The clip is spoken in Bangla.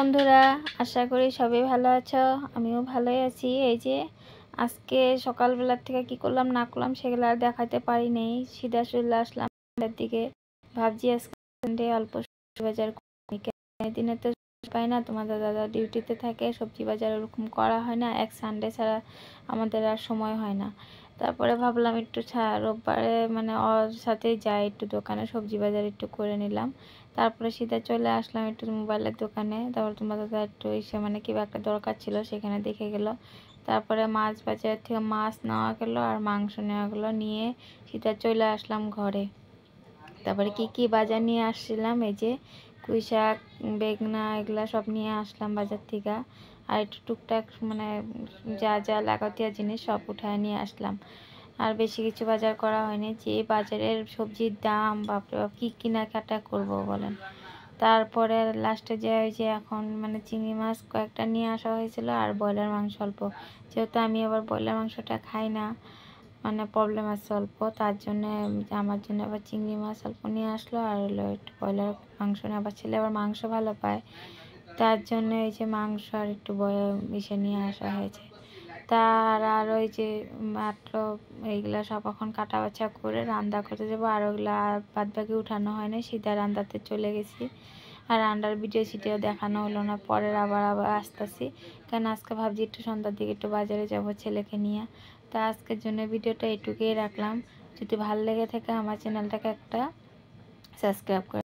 বন্ধুরা, আশা করি সবাই ভালো আছো। আমিও ভালোই আছি। এই যে আজকে সকালবেলার থেকে কি করলাম না করলাম সেগুলো আর দেখাতে পারি নাই। সিধা চলে আসলাম দিকে। ভাবছি আজকে অল্প বাজার দিনে তো পাই না, তোমাদের দাদা ডিউটিতে থাকে, সবজি বাজার ওরকম করা হয় না, এক সানডে ছাড়া আমাদের আর সময় হয় না। তারপরে ভাবলাম একটু রোববারে মানে ওর সাথে যাই, একটু দোকানে সবজি বাজার একটু করে নিলাম। তারপরে সিধা চলে আসলাম একটু মোবাইলের দোকানে। তারপর তোমার দাদা একটু এসে মানে কি একটা দরকার ছিল, সেখানে দেখে গেল। তারপরে মাছ বাজার থেকে মাছ নেওয়া গেলো আর মাংস নেওয়া গেলো, নিয়ে সিধা চলে আসলাম ঘরে। তারপরে কি কি বাজার নিয়ে আসছিলাম, এই যে পুঁই শাক, বেগনা, এগুলা সব নিয়ে আসলাম বাজার থেকে। আর একটু টুকটাক মানে যা যা লাগাতিয়া জিনিস সব উঠায় নিয়ে আসলাম। আর বেশি কিছু বাজার করা হয়নি। যে বাজারের সবজির দাম, বাপরে বাপ, কি কেনাকাটা করবো বলেন। তারপরে লাস্টে যে ওই যে এখন মানে চিংড়ি মাছ কয়েকটা নিয়ে আসা হয়েছিল আর ব্রয়লার মাংস অল্প, যেহেতু আমি আবার ব্রয়লার মাংসটা খাই না, মানে প্রবলেম আছে অল্প, তার জন্য আমার জন্য আবার চিংড়ি মাছ অল্প নিয়ে আসলো। আর হলো একটু ব্রয়লার মাংস নিয়ে, আবার ছেলে আবার মাংস ভালো পায়, তার জন্য এই যে মাংস আর একটু ইসে নিয়ে আসা হয়েছে। আর ওই যে মাত্র এইগুলা সব এখন কাটা বাছা করে রান্না করতে যাবো। আর ওগুলা বাদ বাকি উঠানো হয় না, সিধা রান্নাতে চলে গেছি। আর রান্নার ভিডিও সিটিও দেখানো হলো না, পরের আবার আসতেছি। কারণ আজকে ভাবছি একটু সন্ধ্যার দিকে একটু বাজারে যাব ছেলেকে নিয়ে। তা আজকের জন্য ভিডিওটা এটুকুই রাখলাম। যদি ভালো লেগে থাকে আমার চ্যানেলটাকে একটা সাবস্ক্রাইব করে